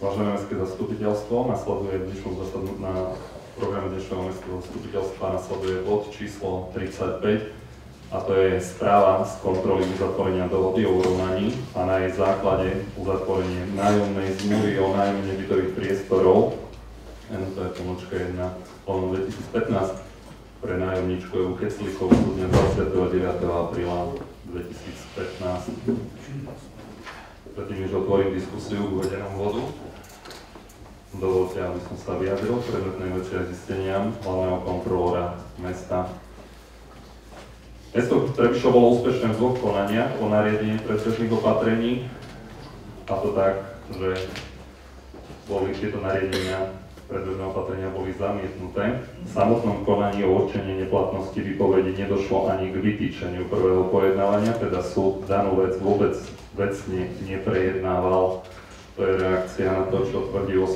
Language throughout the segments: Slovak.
Vážené mestské zastupiteľstvo, nasleduje na programe dnešného mestského zastupiteľstva nasleduje bod číslo 35 a to je správa z kontroly uzatvorenia dohody o urovnaní a na jej základe uzatvorenie nájomnej zmluvy o nájme nebytových priestorov NP-1/2015 pre nájomničku Evu Keclíkovú z dňa 29. apríla 2015. Predtým, než otvorím diskusiu k uvedenému bodu, dovolte, aby som sa vyjadril k predmetným veciam zisteniam hlavného kontrolóra mesta. Mesto Trebišov bolo úspešné v dvoch konaniach o nariadení predbežných opatrení, a to tak, že tieto nariadenia predbežné opatrenia boli zamietnuté. V samotnom konaní o určení neplatnosti výpovedi nedošlo ani k vytýčeniu prvého pojednávania, teda súd danú vec vôbec vecne neprejednával. To je reakcia na to, čo tvrdí vo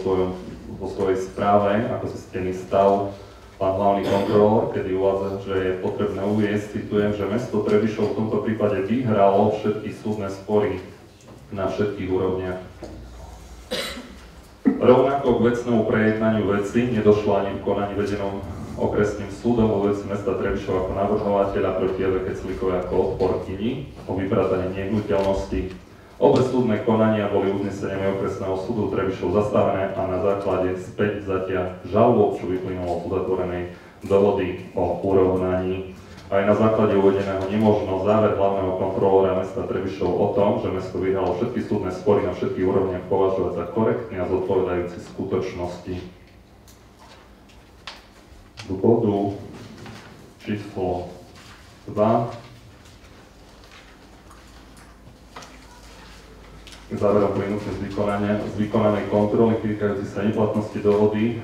svojej správe, ako zistený stav pán hlavný kontrolór, kedy uvádza, že je potrebné uviesť, citujem, že mesto Trebišov v tomto prípade vyhralo všetky súdne spory na všetkých úrovniach. Rovnako k vecnému prejednaniu veci nedošlo ani v konaní vedenom okresným súdom vo veci mesta Trebišov ako navrhovateľa proti Eve Keclíkovej ako odporkyni o vypratanie nehnuteľnosti. Obe súdne konania boli uzneseniami okresného súdu Trebišov zastavené a na základe späť vzatia žalôb, čo vyplynulo z uzatvorenej dohody o urovnaní. Aj na základe uvedeného nemožno záver hlavného kontrolóra mesta Trebišov o tom, že mesto vyhralo všetky súdne spory na všetkých úrovniach, považovať za korektný a zodpovedajúci skutočnosti. Do bodu číslo 2. Záverom plynúce z vykonanej kontroly týkajúci sa neplatnosti dohody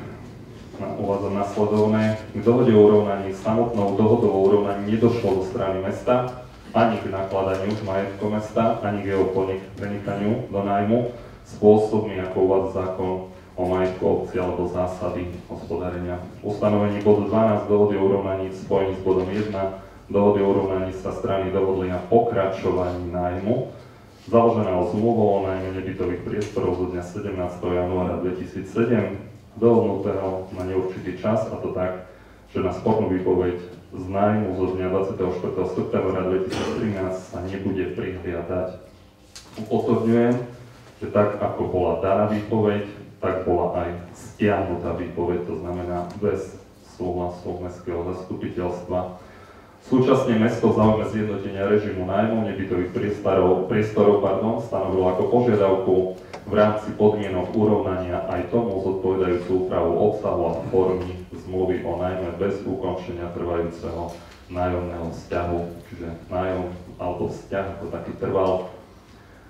uvádzam nasledovné. K dohode o urovnaní samotnou dohodou o urovnaní nedošlo zo strany mesta ani k nakladaniu majetku mesta, ani k jeho prenikaniu do nájmu spôsobmi, ako uvádza zákon o majetku obci alebo zásady hospodárenia. V ustanovení bodu 12 dohody o urovnaní v spojení s bodom 1 dohody o urovnaní sa strany dohodli na pokračovaní nájmu založeného zmluvou o nájme nebytových priestorov zo dňa 17. januára 2007 dohodnutého na neurčitý čas, a to tak, že na spornú výpoveď z nájmu zo dňa 24. septembra 2013 sa nebude prihliadať. Upozorňujem, že tak ako bola daná výpoveď, tak bola aj stiahnutá výpoveď, to znamená bez súhlasu mestského zastupiteľstva. Súčasne mesto v záujme zjednotenia režimu nájmu nebytových priestorov stanovilo ako požiadavku v rámci podmienok urovnania aj tomu zodpovedajúcu úpravu obsahu a formy zmluvy o nájme bez ukončenia trvajúceho nájomného vzťahu, čiže nájom alebo vzťah ako taký trval.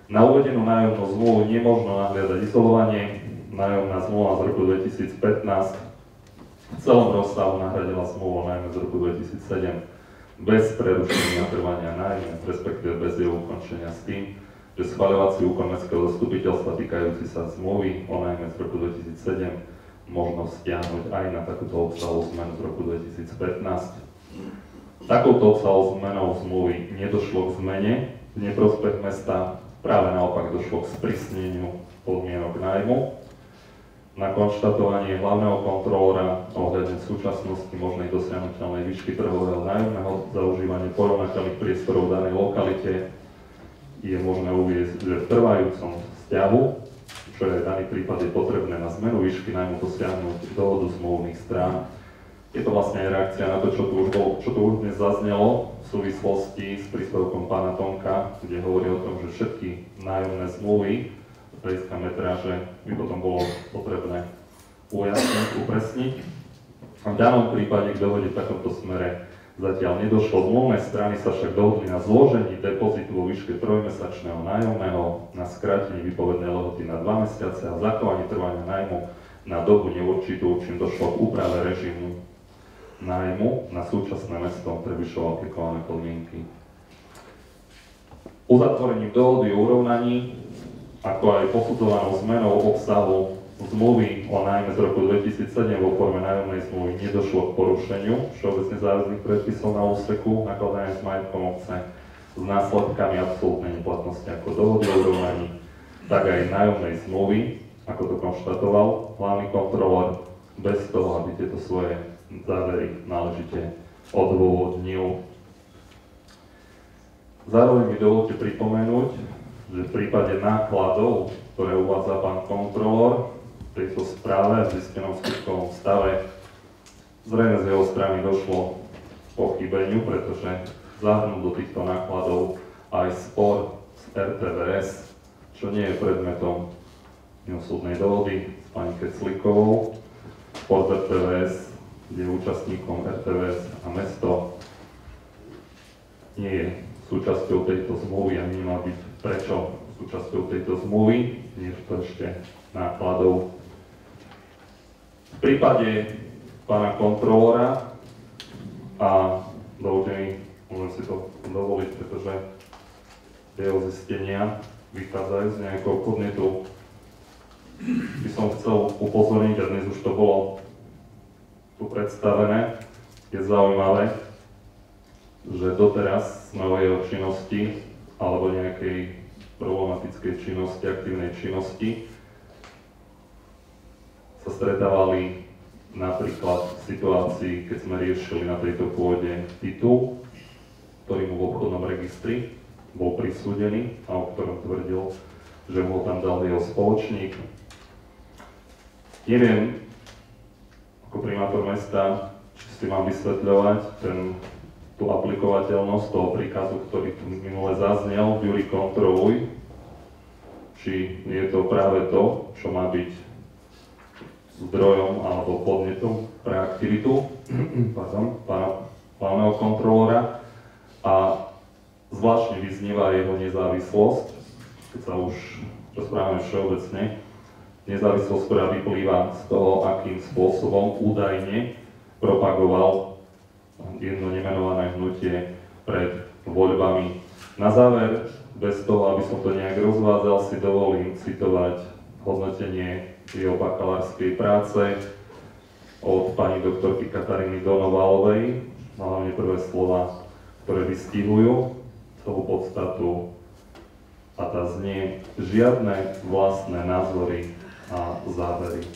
Na uvedenú nájomnú zmluvu nemožno nahliadať izolovanie. Nájomná zmluva z roku 2015 v celom rozsahu nahradila zmluvu o nájme z roku 2007 bez prerušenia trvania nájmu, respektíve bez jeho ukončenia s tým, že schvaľovací úkon mestského zastupiteľstva týkajúci sa zmluvy o nájme z roku 2007 možno stiahnuť aj na takúto obsahovú zmenu z roku 2015. Takouto obsahovou zmenou zmluvy nedošlo k zmene v neprospech mesta, práve naopak došlo k sprísneniu podmienok nájmu. Na konštatovanie hlavného kontrolóra ohľadne súčasnosti možnej dosiahnuteľnej výšky trhového nájomného za užívanie porovnateľných priestorov v danej lokalite je možné uviesť, že v trvajúcom vzťahu, čo je v daný prípad je potrebné na zmenu výšky nájmu dosiahnuť dohodu zmluvných strán. Je to vlastne aj reakcia na to, čo tu už dnes zaznelo v súvislosti s príspevkom pána Tomka, kde hovorí o tom, že všetky nájomné zmluvy hľadiska metráže by potom bolo potrebné ujasniť, upresniť. V danom prípade k dohode v takomto smere zatiaľ nedošlo. Zmluvné strany sa však dohodli na zložení depozitu vo výške 3-mesačného nájomného, na skrátení výpovednej lehoty na 2 mesiace a zachovanie trvania nájmu na dobu neurčitú, čím došlo k úprave režimu nájmu na súčasné mestom Trebišov aplikované podmienky. Uzatvorením dohody o urovnaní ako aj posudzovanou zmenou obsahu zmluvy o nájme z roku 2007 vo forme nájomnej zmluvy nedošlo k porušeniu všeobecne záväzných predpisov na úseku nakladania s majetkom obce s následkami absolútnej neplatnosti ako dohody o urovnaní, tak aj nájomnej zmluvy ako to konštatoval hlavný kontrolór, bez toho, aby tieto svoje závery náležite odôvodnil. Zároveň mi dovolte pripomenúť, že v prípade nákladov, ktoré uvádza pán kontrolór v tejto správe v zistenom skutkovom stave, zrejme z jeho strany došlo k pochybeniu, pretože zahrnul do týchto nákladov aj spor s RTVS, čo nie je predmetom mimosúdnej dohody s pani Keclíkovou. Spor s RTVS, kde je účastníkom RTVS a mesto, nie je súčasťou tejto zmluvy a nemá byť prečo súčasťou tejto zmluvy, nie je to ešte nákladov. V prípade pána kontrolóra, a dovolte mi, môžem si to dovoliť, pretože jeho zistenia vychádzajú z nejakého podnetu, by som chcel upozorniť, a dnes už to bolo tu predstavené, je zaujímavé, že doteraz sme o jeho činnosti alebo nejakej problematickej činnosti, aktívnej činnosti sa stretávali napríklad v situácii, keď sme riešili na tejto pôde titul, ktorý mu v obchodnom registri bol prisúdený a o ktorom tvrdil, že mu ho tam dal jeho spoločník. Neviem, ako primátor mesta, či si mám vysvetľovať tú aplikovateľnosť toho príkazu, ktorý tu minule zaznel, Juri kontroluj, či je to práve to, čo má byť zdrojom alebo podnetom pre aktivitu pána hlavného kontrolóra, a zvláštne vyznieva jeho nezávislosť, keď sa už rozprávame všeobecne, nezávislosť, ktorá vyplýva z toho, akým spôsobom údajne propagoval jedno nemenované hnutie pred voľbami. Na záver, bez toho, aby som to nejak rozvádzal, si dovolím citovať hodnotenie jeho bakalárskej práce od pani doktorky Kataríny Donovalovej, hlavne prvé slova, ktoré vystihujú celú podstatu, a tá znie: žiadne vlastné názory a závery.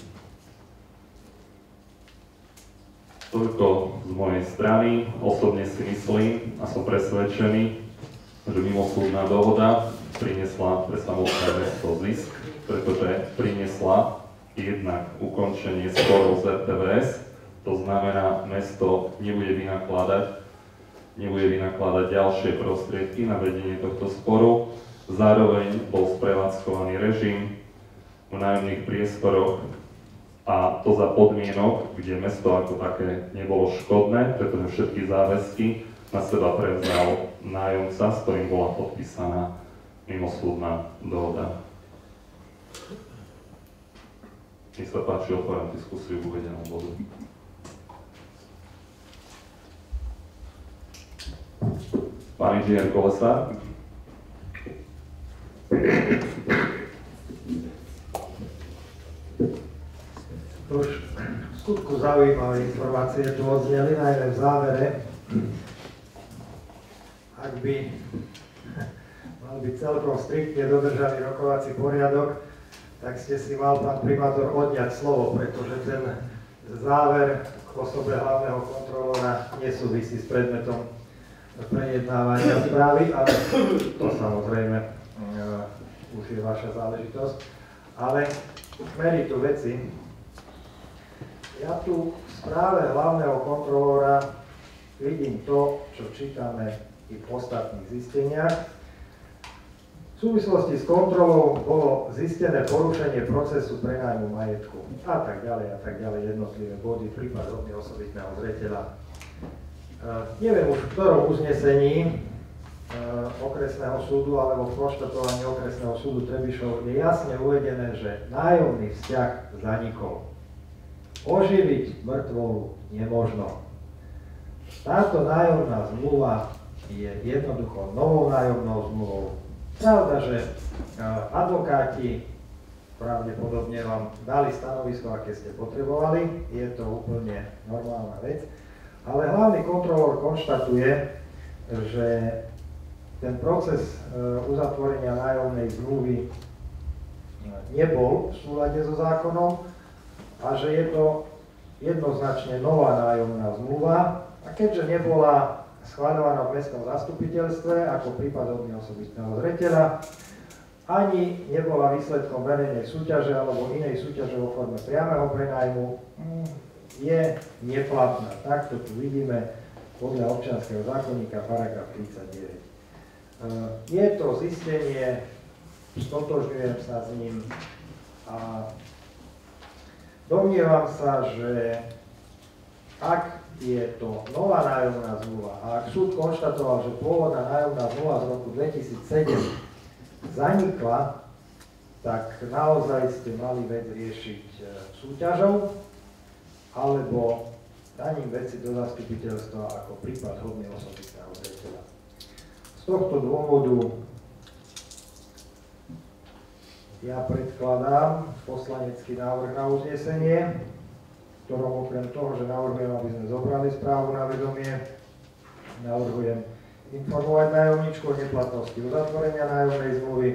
Toľko z mojej strany. Osobne si myslím a som presvedčený, že mimosúdna dohoda priniesla pre samotné mesto zisk, pretože priniesla jednak ukončenie sporov z RTVS, to znamená, mesto nebude vynakladať ďalšie prostriedky na vedenie tohto sporu. Zároveň bol sprevádzkovaný režim v nájomných priestoroch, a to za podmienok, kde mesto ako také nebolo škodné, pretože všetky záväzky na seba prevzal nájomca, s ktorým bola podpísaná mimosúdna dohoda. Nech sa páči, otváram diskusiu k uvedenom bodu. Pán inžinier Kolesár. Už v skutku zaujímavé informácie tu odzneli, najmä v závere. Ak by mal byť celkom striktne dodržaný rokovací poriadok, tak ste si mal, pán primátor, odňať slovo, pretože ten záver k osobe hlavného kontrolóra nesúvisí s predmetom prejednávania správy, ale to samozrejme už je vaša záležitosť. Ale k meritu veci. Ja tu v správe hlavného kontrolóra vidím to, čo čítame i v ostatných zisteniach. V súvislosti s kontrolou bolo zistené porušenie procesu prenájmu majetku a tak ďalej, jednotlivé body, prípad hodný osobitného zreteľa. Neviem už v ktorom uznesení okresného súdu alebo v konštatovaní okresného súdu Trebišov je jasne uvedené, že nájomný vzťah zanikol. Oživiť mŕtvolu nemožno. Táto nájomná zmluva je jednoducho novou nájomnou zmluvou. Pravda, že advokáti pravdepodobne vám dali stanovisko, aké ste potrebovali, je to úplne normálna vec, ale hlavný kontrolór konštatuje, že ten proces uzatvorenia nájomnej zmluvy nebol v súlade so zákonom a že je to jednoznačne nová nájomná zmluva a keďže nebola schváľovaná v mestskom zastupiteľstve ako prípad hodný osobitného zreteľa, ani nebola výsledkom verejnej súťaže alebo inej súťaže vo forme priameho prenajmu, je neplatná. Takto tu vidíme podľa občianskeho zákonníka paragraf 39. Je to zistenie, stotožňujem sa s ním a domnievam sa, že ak je to nová nájomná zmluva a ak súd konštatoval, že pôvodná nájomná zmluva z roku 2007 zanikla, tak naozaj ste mali vec riešiť súťažou alebo daním veci do zastupiteľstva ako prípad hodný osobitného zreteľa. Z tohto dôvodu ja predkladám poslanecký návrh na uznesenie, v ktorom okrem toho, že navrhujem, aby sme zobrali správu na vedomie, navrhujem informovať nájomničku o neplatnosti uzatvorenia nájomnej zmluvy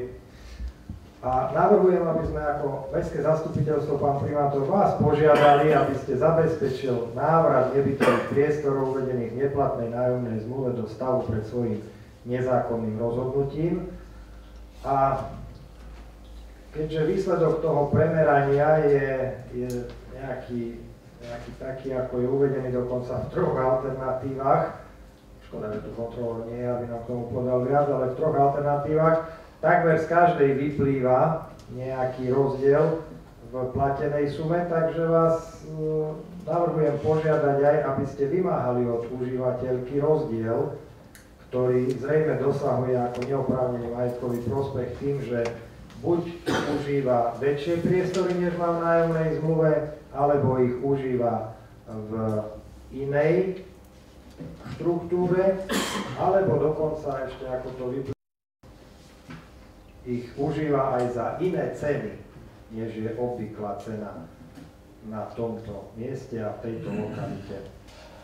a navrhujem, aby sme ako mestské zastupiteľstvo, pán primátor, vás požiadali, aby ste zabezpečil návrat nebytových priestorov uvedených v neplatnej nájomnej zmluve do stavu pred svojím nezákonným rozhodnutím. A keďže výsledok toho premerania je nejaký taký, ako je uvedený dokonca v 3 alternatívach, škoda, že tu kontrolór nie je, aby nám k tomu podal viac, ale v 3 alternatívach, takmer z každej vyplýva nejaký rozdiel v platenej sume, takže vás navrhujem požiadať aj, aby ste vymáhali od užívateľky rozdiel, ktorý zrejme dosahuje ako neoprávnený majetkový prospech tým, že buď užíva väčšie priestory, než má v nájomnej zmluve, alebo ich užíva v inej štruktúre, alebo dokonca ešte, ako to vyplýva, ich užíva aj za iné ceny, než je obvyklá cena na tomto mieste a v tejto lokalite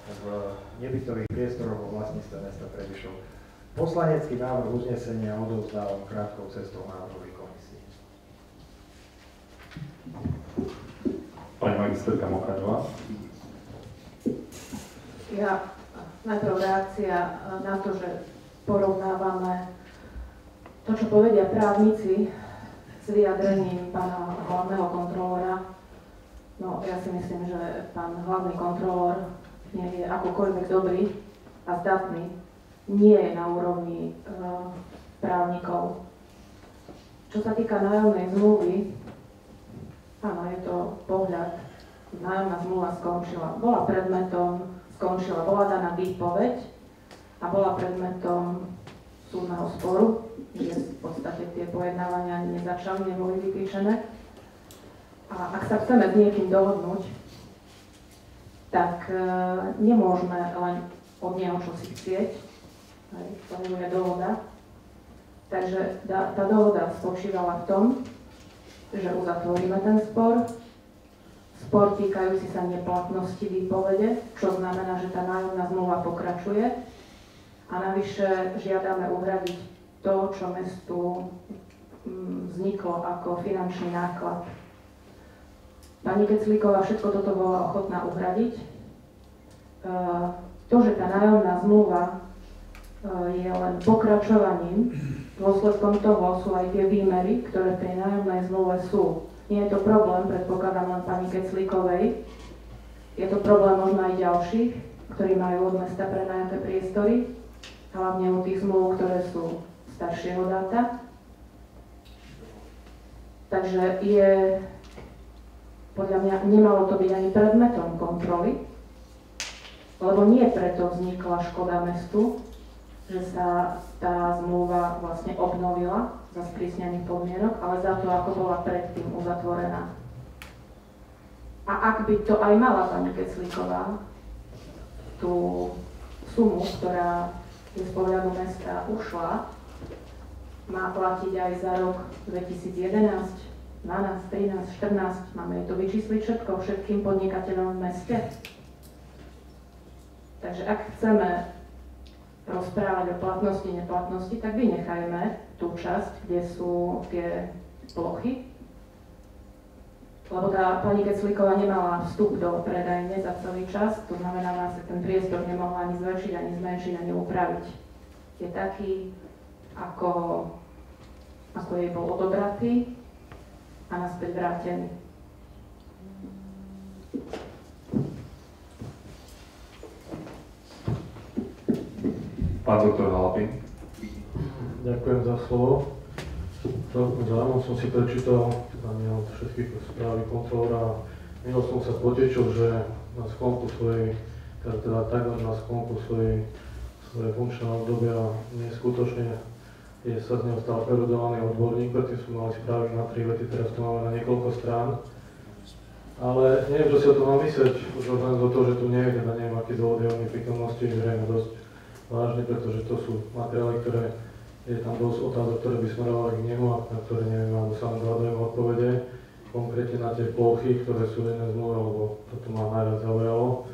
v nebytových priestoroch vo vlastníctve mesta Trebišov. Poslanecký návrh uznesenia odovzdávam krátkou cestou návrhovej komisii. Pani magisterka Mokaňová. Ja najprv reakcia na to, že porovnávame to, čo povedia právnici s vyjadrením pána hlavného kontrolóra. No, ja si myslím, že pán hlavný kontrolór nie je akokoľvek dobrý a zdatný, nie je na úrovni právnikov. Čo sa týka nájomnej zmluvy, áno, je to pohľad. Nájomná zmluva skončila, skončila, bola daná výpoveď a bola predmetom súdneho sporu, kde v podstate tie pojednávania nezačali, neboli vypíšené. A ak sa chceme s niekým dohodnúť, tak nemôžeme len od neho čosi chcieť, to nie je dohoda. Takže tá dohoda spočívala v tom, že uzatvoríme ten spor týkajúci sa neplatnosti výpovede, čo znamená, že tá nájomná zmluva pokračuje a navyše žiadame uhradiť to, čo mestu vzniklo ako finančný náklad. Pani Keclíková všetko toto bola ochotná uhradiť. To, že tá nájomná zmluva je len pokračovaním, dôsledkom toho sú aj tie výmery, ktoré v tej nájomnej zmluve sú. Nie je to problém, predpokladám len pani Keclíkovej. Je to problém možno aj ďalších, ktorí majú od mesta prenajaté priestory, hlavne u tých zmluv, ktoré sú staršieho dáta. Takže podľa mňa nemalo to byť ani predmetom kontroly, lebo nie preto vznikla škoda mestu, že sa tá zmluva vlastne obnovila za sprísnených podmienok, ale za to, ako bola predtým uzatvorená. A ak by to aj mala pani Keclíková, tú sumu, ktorá je z pohľadu mesta ušla, má platiť aj za rok 2011, 12, 13, 14, máme to vyčísliť všetkým podnikateľom v meste. Takže ak chceme rozprávať o platnosti, neplatnosti, tak vynechajme tú časť, kde sú tie plochy lebo tá pani Keclíková nemala vstup do predajne za celý čas, to znamená, že ten priestor nemohla ani zväčšiť, ani zmenšiť, ani upraviť. Je taký, ako jej bol odobratý a naspäť vrátený. Pán doktor Halapin. Ďakujem za slovo. Zároveň som si prečítal všetky správy kontrolóra. Minul som sa potešil, že na sklonku svojej, teda takmer na sklonku svojej funkčného obdobia neskutočne sa z neho stal prerodovaný odborník, preto sme mali správy na 3 vety, teraz to máme na niekoľko strán. Ale neviem, čo si o tom mám myslieť, už len do toho, že tu nie je, teda neviem, aké dôvody o neprítomnosti, zrejme dosť vážne, pretože to sú materiály, ktoré je tam dosť otázok, ktoré by smerovali k nemu a na ktoré neviem, alebo sa vám hľadajú odpovede. Konkrétne na tie plochy, ktoré sú v jednej zmluve, lebo toto ma najviac zaujalo,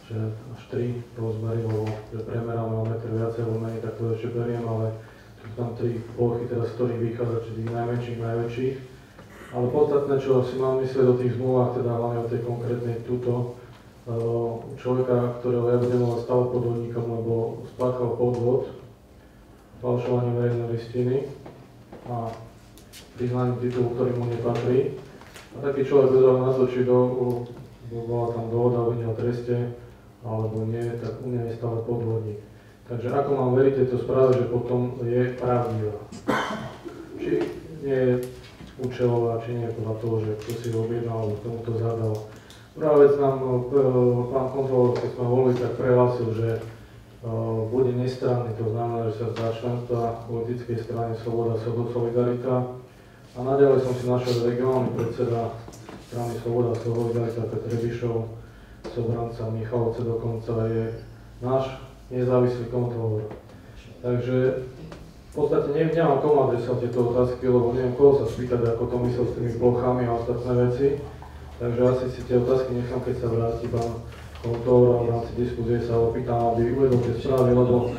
že až 3 rozmery, lebo premeráme o metr viacej alebo menej, tak to ešte beriem, ale sú tam 3 plochy, teraz z ktorých vychádza, či tých najväčších. Ale podstatné, čo si mám myslieť o tých zmluvách, teda hlavne o tej konkrétnej túto, človeka, ktorého ja budem volať stále podvodníkom, lebo spáchal podvod, falšovanie verejnej listiny a priznaním titulu, ktorý mu nepatrí. A taký človek bez ohľadu na to, či bola tam dohoda o vine o treste, alebo nie, tak u mňa je stále podvodník. Takže ako mám veriť tejto správe, že potom je pravdivá? Či nie je účelová, či nie je podľa toho, že kto si ho objednal, alebo kto mu to zadal. Prvá vec nám pán kontrolór, keď sme volili, tak prehlásil, že bude nestranný, to znamená, že sa zdá členstva politickej strane Sloboda, Solidarita. A naďalej som si našiel regionálny predseda strany Sloboda, Solidarita, Petr Rebišov, Sobranca, Michalovce dokonca je náš nezávislý kontrolór. Takže v podstate nemám komu adresovať tieto otázky, lebo neviem koho sa spýtať, ako to myslel s tými plochami a ostatné veci. Takže asi si tie otázky nechám, keď sa vráti pán kontrolór a v rámci diskusie sa opýtam, aby uvedol tie správy, lebo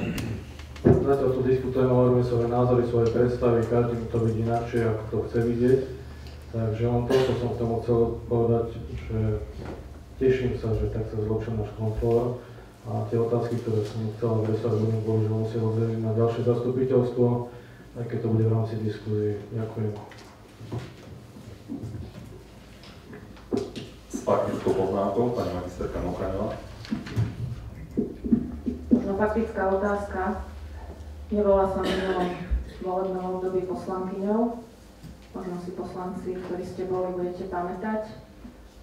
zatiaľ tu diskutujeme, hovoríme svoje názory, svoje predstavy, každý mu to vidí inakšie, ako to chce vidieť. Takže len toľko som k tomu chcel povedať, že teším sa, že tak sa zlepšil náš kontrolór. A tie otázky, ktoré som chcel adresovať, budem bohužiaľ musieť oddeliť na ďalšie zastupiteľstvo, aj keď to bude v rámci diskusie. Ďakujem. S faktickou poznámkou, pani magisterka Mochraňová. Možno faktická otázka. Nebola som v minulom volebnom období poslankyňou. Možno si poslanci, ktorí ste boli, budete pamätať,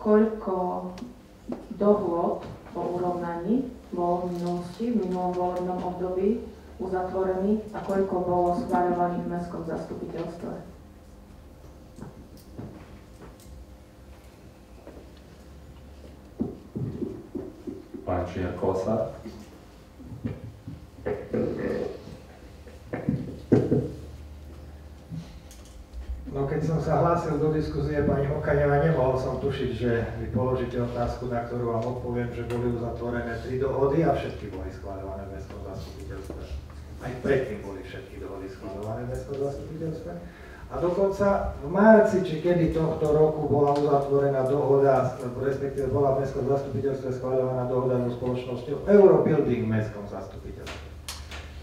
koľko dohôd o urovnaní bolo v minulosti, v minulom volebnom období uzatvorených a koľko bolo schváľovaných v mestskom zastupiteľstve. Pán Čiar-Kolesár. No keď som sa hlásil do diskusie pani Mokaňová, nemohol som tušiť, že vy položíte otázku, na ktorú vám odpoviem, že boli uzatvorené 3 dohody a všetky boli schváľované v mestskom zastupiteľstve. Aj predtým boli všetky dohody schváľované v mestskom zastupiteľstve. A dokonca v marci, či kedy tohto roku bola uzatvorená dohoda, respektíve bola v mestskom zastupiteľstve schváľovaná dohoda so spoločnosťou Eurobuilding v mestskom zastupiteľstve.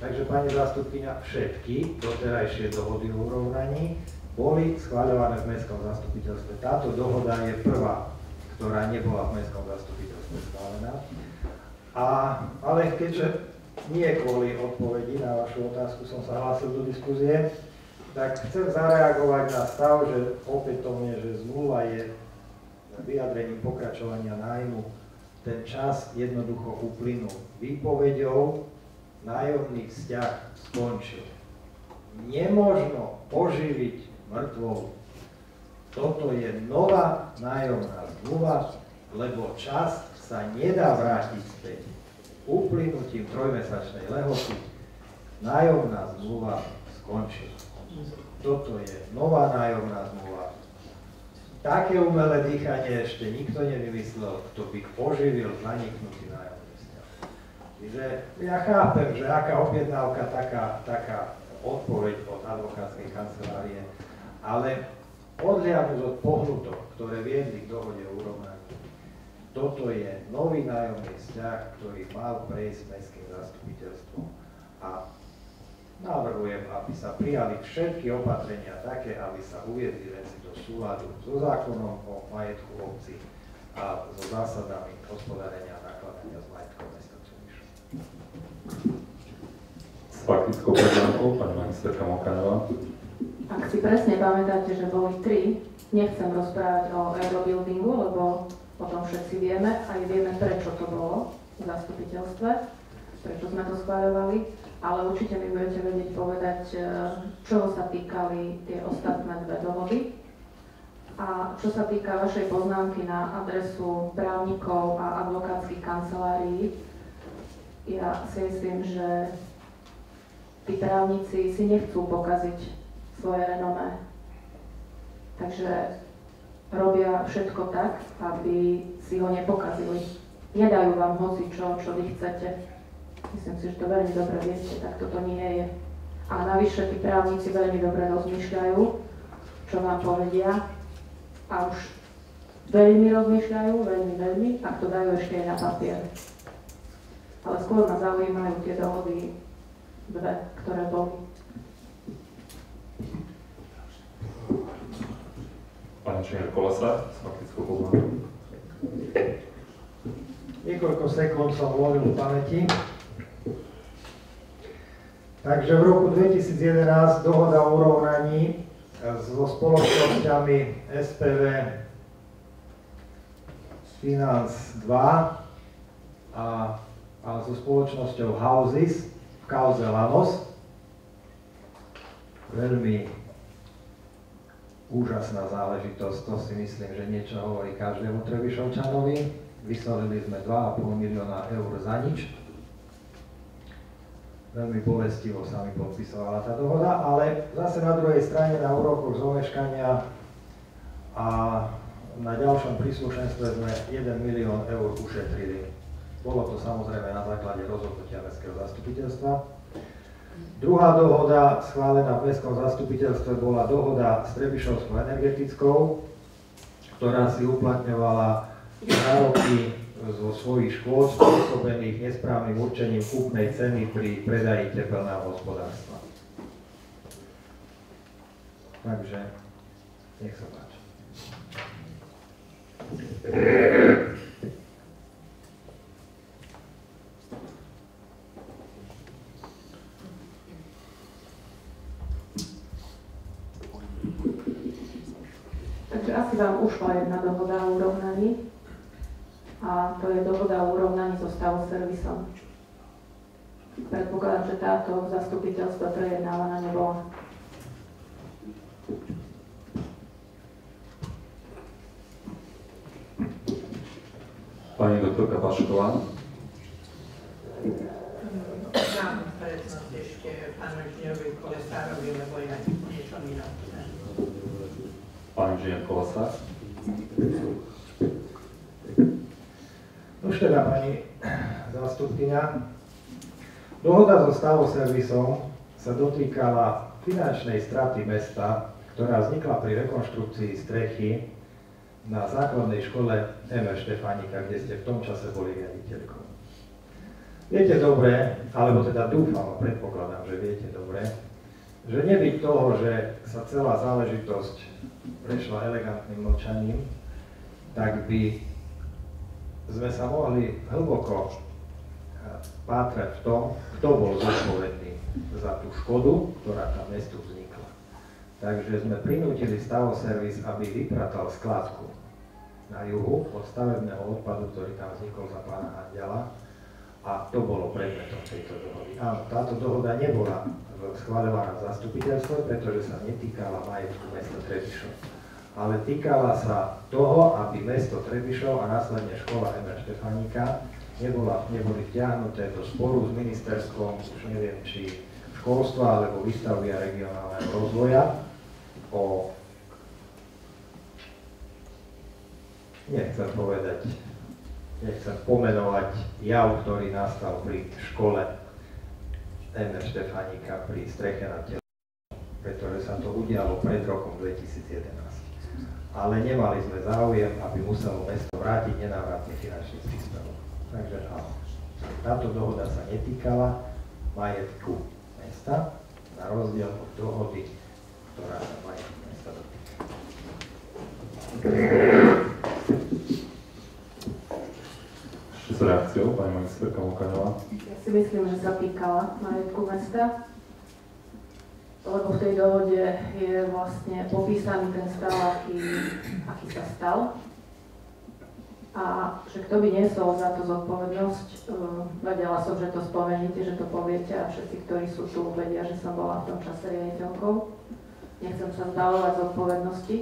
Takže pani zástupkyňa, všetky doterajšie dohody o urovnaní boli schváľované v mestskom zastupiteľstve. Táto dohoda je prvá, ktorá nebola v mestskom zastupiteľstve schválená. Ale keďže nie kvôli odpovedi na vašu otázku som sa hlásil do diskusie, tak chcem zareagovať na stav, že opätovne, že zmluva je vyjadrením pokračovania nájmu. Ten čas jednoducho uplynul. Výpoveďou nájomný vzťah skončil. Nemožno oživiť mŕtvolu. Toto je nová nájomná zmluva, lebo čas sa nedá vrátiť späť. Uplynutím 3-mesačnej lehoty nájomná zmluva skončila. Toto je nová nájomná zmluva. Také umelé dýchanie ešte nikto nevymyslel, kto by oživil zaniknutý nájomný vzťah. Čiže ja chápem, že aká objednávka, taká odpoveď od advokátskej kancelárie, ale Odhliadnuť od pohnutok, ktoré viedli k dohode o urovnaní, toto je nový nájomný vzťah, ktorý mal prejsť mestským zastupiteľstvom. A navrhujem, aby sa prijali všetky opatrenia také, aby sa uviedli veci do súladu so zákonom o majetku obcí a so zásadami hospodárenia a nakladania s majetkom mesta Trebišov. S faktickou poznámkou pani magisterka Mokaňová. Ak si presne pamätáte, že boli 3, nechcem rozprávať o aerobuildingu, lebo o tom všetci vieme, aj vieme, prečo to bolo v zastupiteľstve, prečo sme to schváľovali, ale určite mi budete vedieť povedať, čoho sa týkali tie ostatné 2 dohody. A čo sa týka vašej poznámky na adresu právnikov a advokátskych kancelárií, ja si myslím, že tí právnici si nechcú pokaziť svoje renomé. Takže robia všetko tak, aby si ho nepokazili. Nedajú vám hoci čo vy chcete. Myslím si, že to veľmi dobre viete, tak toto nie je. A navyše tí právnici veľmi dobre rozmýšľajú, čo vám povedia. A už veľmi rozmýšľajú, veľmi, ak to dajú ešte aj na papier. Ale skôr ma zaujímajú tie dohody 2, ktoré boli. Pán inžinier Kolesár s faktickou poznámkou. Niekoľko sekúnd som volil v pamäti. Takže v roku 2011 dohoda o urovnaní so spoločnosťami SPV Finance 2 a so spoločnosťou Houses v kauze Lanos. Veľmi úžasná záležitosť, to si myslím, že niečo hovorí každému Trebišovčanovi. Vysolili sme 2,5 milióna eur za nič. Veľmi bolestivo sa mi podpisovala tá dohoda, ale zase na druhej strane na úrokoch z omeškania a na ďalšom príslušenstve sme 1 milión eur ušetrili. Bolo to samozrejme na základe rozhodnutia mestského zastupiteľstva. Druhá dohoda schválená v mestskom zastupiteľstve bola dohoda s Trebišovskou energetickou, ktorá si uplatňovala nároky zo svojich škôd spôsobených nesprávnym určením kúpnej ceny pri predaji tepelného hospodárstva. Takže, nech sa páči. Takže asi vám ušla jedna dohoda o urovnaní a to je dohoda o urovnaní so stavoservisom. Predpokladám, že táto v zastupiteľstve prejednávaná nebola. Pani doktorka Pašková. Mám prednosť ešte pánu inžinierovi Kolesárovi, lebo ja niečo iné. Pán inžinier Kolesár. Už teda, pani zástupkyňa, dohoda so stavoservisom sa dotýkala finančnej straty mesta, ktorá vznikla pri rekonštrukcii strechy na základnej škole M.R. Štefánika, kde ste v tom čase boli riaditeľkou. Viete dobre, alebo teda dúfam a predpokladám, že viete dobre, že nebyť toho, že sa celá záležitosť prešla elegantným mlčaním, tak by sme sa mohli hlboko pátrať v tom, kto bol zodpovedný za tú škodu, ktorá tam mestu vznikla. Takže sme prinútili stavoservis, aby vypratal skladku na juhu od stavebného odpadu, ktorý tam vznikol za pána Handiala, a to bolo predmetom tejto dohody. Áno, táto dohoda nebola schváľovaná v zastupiteľstve, pretože sa netýkala majetku mesta Trebišov, ale týkala sa toho, aby mesto Trebišov a následne škola M.R. Štefánika neboli vtiahnuté do sporu s ministerstvom, už neviem, či školstva alebo výstavby a regionálneho rozvoja o, nechcem pomenovať jav, ktorý nastal pri škole M.R. Štefánika pri streche na tele, pretože sa to udialo pred rokom 2011. ale nemali sme záujem, aby muselo mesto vrátiť nenávratný finančný príspevok. Takže áno, táto dohoda sa netýkala majetku mesta, na rozdiel od dohody, ktorá sa majetku mesta dotýka. Ešte s reakciou, pani magisterka Lukaňová. Ja si myslím, že sa týkala majetku mesta, lebo v tej dohode je vlastne popísaný ten stav, aký sa stal. A že kto by niesol za to zodpovednosť, vedela som, že to spomeniete, že to poviete a všetci, ktorí sú tu, vedia, že som bola v tom čase riaditeľkou. Nechcem sa zbavovať zodpovednosti,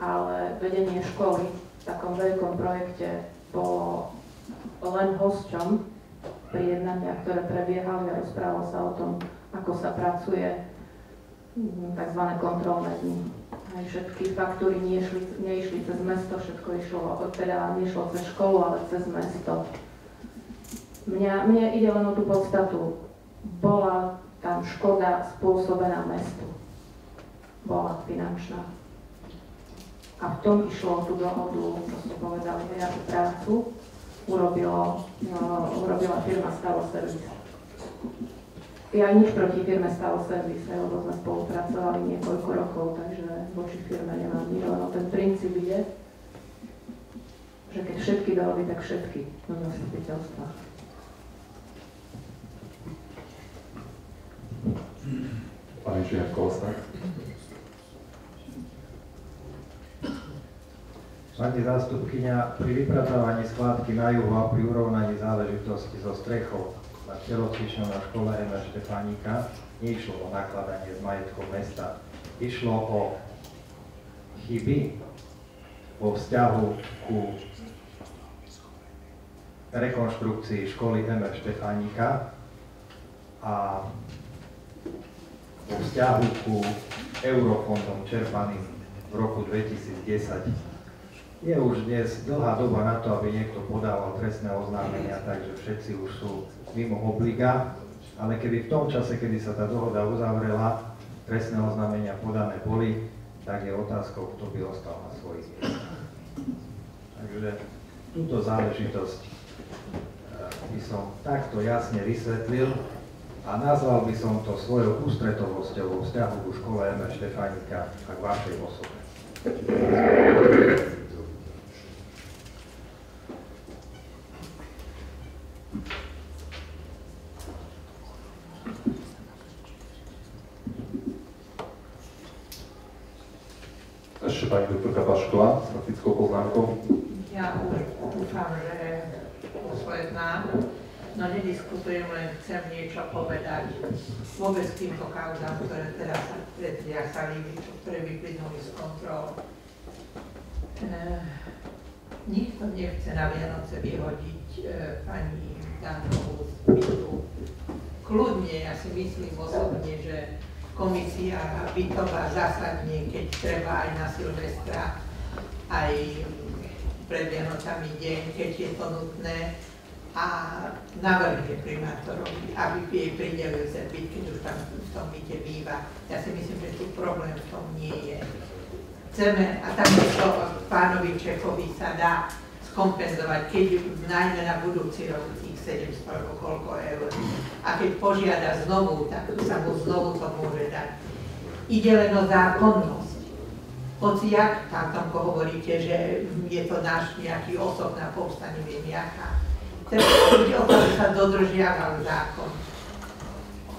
ale vedenie školy v takom veľkom projekte bolo len hosťom pri jednaniach, ktoré prebiehali a rozprávalo sa o tom, ako sa pracuje, tzv. Kontrolné dni. Aj všetky faktúry neišli cez mesto, všetko išlo, teda nešlo cez školu, ale cez mesto. Mne ide len o tú podstatu. Bola tam škoda spôsobená mestu. Bola finančná. A v tom išlo o tú dohodu, čo ste povedali, že akú prácu urobila firma Stalo Service. Ja nič proti firme Stalo Service, lebo sme spolupracovali niekoľko rokov, takže voči firme nemám nič, len ten princíp je, že keď všetky dohody, tak všetky do zastupiteľstva. Pani inžinier Kolosák. Pani zástupkyňa, pri vypracovávaní skládky na juhu a pri urovnaní záležitosti so strechou na telocvičnou na škole M. Štefánika neišlo o nakladanie s majetkom mesta. Išlo o chyby vo vzťahu ku rekonštrukcii školy M. Štefánika a vo vzťahu ku eurofondom čerpaným v roku 2010. Je už dnes dlhá doba na to, aby niekto podával trestné oznámenia, takže všetci už sú mimo obliga, ale keby v tom čase, kedy sa tá dohoda uzavrela, trestné oznámenia podané boli, tak je otázkou, kto by ostal na svojich miestach. Takže túto záležitosť by som takto jasne vysvetlil a nazval by som to svojou ústretovosťou vo vzťahu ku škole M. Štefánika a k vašej osobe. Ešte pani doktorka Pašková s faktickou poznámkou. Ja už dúfam, že posledná, no nediskutujem, len chcem niečo povedať vôbec k týmto kauzám, ktoré teraz sa predriasali, ktoré vyplynuli z kontrol. Nikto nechce na Vianoce vyhodiť pani Danovú z bytu. Kľudne, ja si myslím osobne, že komisia bytová zasadne, keď treba aj na Silvestra, aj pred Vianocami deň, keď je to nutné, a navrhne primátorovi, aby jej pridelil ten byt, keď už tam v tom byte býva. Ja si myslím, že tu problém v tom nie je. Chceme, a takisto pánovi Čechovi sa dá skompenzovať, keď najmä na budúci rok tých 700 alebo koľko eur. A keď požiada znovu, tak sa mu znovu to môže dať. Ide len o zákonnosť. Hoci jak tam Tomko hovoríte, že je to náš nejaký osob na povstanie, neviem jaká. Ide o to, že sa dodržiaval zákon.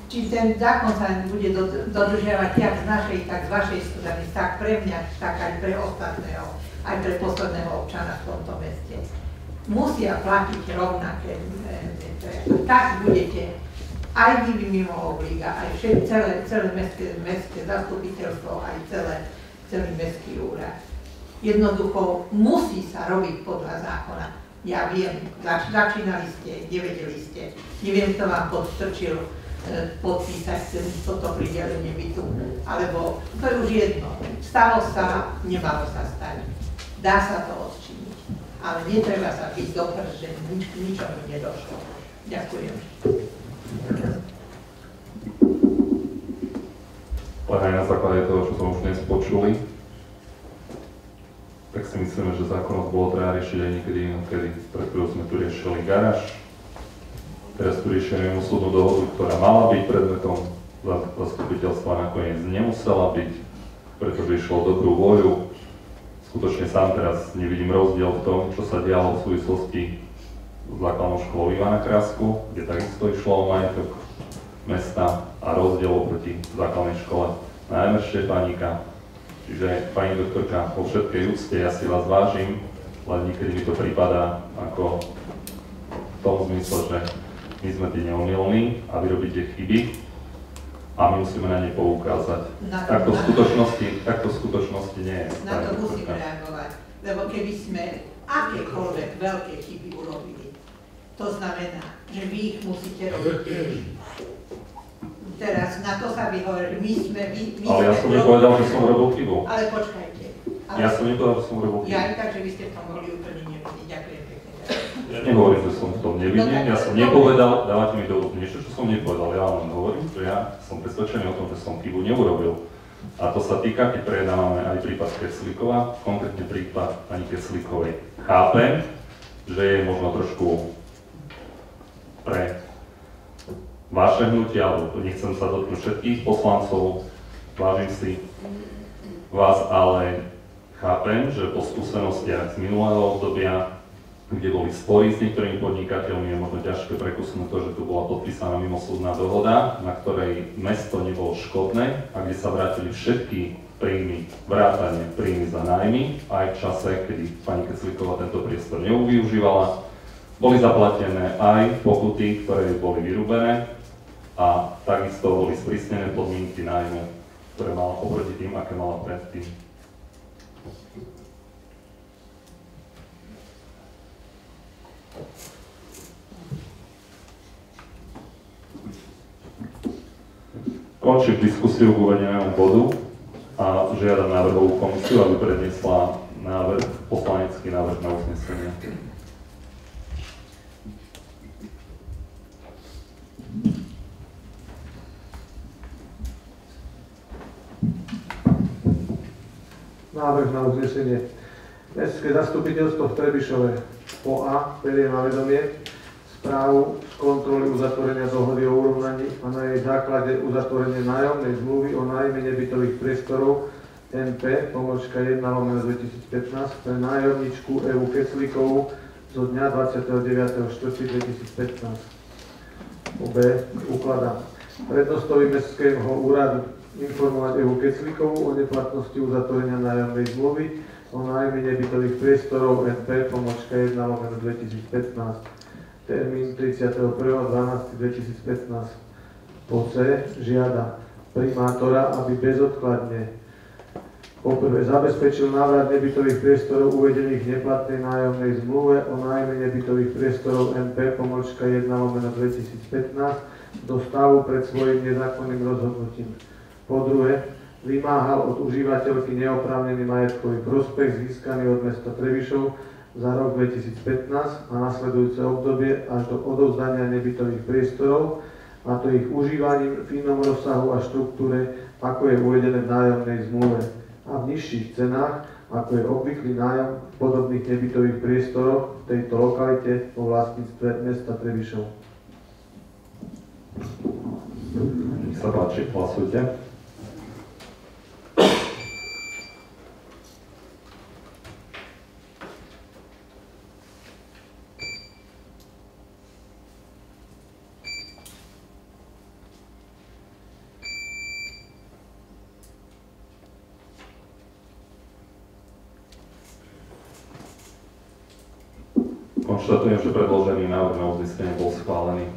Či ten zákon sa bude dodržiavať jak z našej, tak z vašej strany, tak pre mňa, tak aj pre ostatného, aj pre posledného občana v tomto meste. Musia platiť rovnaké tak budete aj vy mimo obliga, aj celé mestské zastupiteľstvo, aj celý mestský úrad. Jednoducho musí sa robiť podľa zákona. Ja viem, začínali ste, nevedeli ste, neviem, kto vám podstrčil podpísať toto pridelenie bytu, alebo to je už jedno. Stalo sa, nemalo sa stať. Dá sa to odčiniť, ale netreba sa byť do prst, že ničomu nedošlo. Ďakujem. Len aj na základe toho, čo sme už dnes počuli, si myslíme, že zákonnosť bolo treba riešiť aj niekedy inokedy. Pred chvíľou sme tu riešili garáž, teraz tu riešime mimosúdnu dohodu, ktorá mala byť predmetom zastupiteľstva, nakoniec nemusela byť, pretože išlo o dobrú vôľu. Skutočne sám teraz nevidím rozdiel v tom, čo sa dialo v súvislosti s základnou školou Ivana Krásku, kde takisto išlo o majetok mesta a rozdiel oproti základnej škole na Emer Štefánika. Čiže pani doktorka, vo všetkej úcte, ja si vás vážim, len niekedy mi to prípada ako v tom zmysle, že my sme tí neomylní a vy robíte chyby a my musíme na ne poukázať. Takto v skutočnosti nie je. Na to musím reagovať, lebo keby sme akékoľvek veľké chyby urobili, to znamená, že vy ich musíte robiť tiež. Teraz na to sa vyhovorili, my sme ale ja som nepovedal, že som robil chybu. Ale počkajte. Ja som nepovedal, že som robil chybu. Ja aj tak, že vy ste v tom boli úplne nevidí. Ďakujem pekne. Ja nehovorím, že som v tom nevidím, ja som nepovedal, dávate mi do niečo, čo som nepovedal. Ja len hovorím, že ja som presvedčený o tom, že som chybu neurobil. A to sa týka, keď prejednávame aj prípad Keslíkova, konkrétne prípad pani Keslíkovej. Chápem, že je možno trošku pre vaše hnutie, alebo nechcem sa dotknúť všetkých poslancov, vážim si vás, ale chápem, že po skúsenostiach z minulého obdobia, kde boli spory s niektorými podnikateľmi, je možno ťažké prekusnúť to, že tu bola podpísaná mimosúdna dohoda, na ktorej mesto nebolo škodné a kde sa vrátili všetky príjmy, vrátane príjmy za nájmy, aj v čase, kedy pani Keslíková tento priestor nevyužívala. Boli zaplatené aj pokuty, ktoré boli vyrúbené, a takisto boli sprísnené podmienky nájmu, ktoré mala oproti tým, aké mala predtým. Končím diskusiu k uvedenému bodu a žiadam návrhovú komisiu, aby predniesla poslanecký návrh na uznesenie. Návrh na uznesenie. Mestské zastupiteľstvo v Trebišove po A berie na vedomie správu z kontroly uzatvorenia dohody o urovnaní a na jej základe uzatvorenie nájomnej zmluvy o nájme nebytových priestorov NP/1/2015 pre nájomničku Evu Keslíkovú zo dňa 29.4.2015. Po B ukladá prednostovi Mestského úradu informovať Evu Keslíkovú o neplatnosti uzatvorenia nájomnej zmluvy o nájme nebytových priestorov NP/1/2015. Termín 31.12.2015. Po C žiada primátora, aby bezodkladne poprvé zabezpečil návrat nebytových priestorov uvedených v neplatnej nájomnej zmluve o nájme nebytových priestorov NP/1/2015 do stavu pred svojím nezákonným rozhodnutím. Po druhé, vymáhal od užívateľky neoprávnený majetkový prospech získaný od mesta Trebišov za rok 2015 a nasledujúce obdobie až do odovzdania nebytových priestorov, a to ich užívaním v inom rozsahu a štruktúre, ako je uvedené v nájomnej zmluve, a v nižších cenách, ako je obvyklý nájom podobných nebytových priestorov v tejto lokalite vo vlastníctve mesta Trebišov. Nech sa páči, hlasujte. Konštatujem, že predložený návrh na uznesenie bol schválený.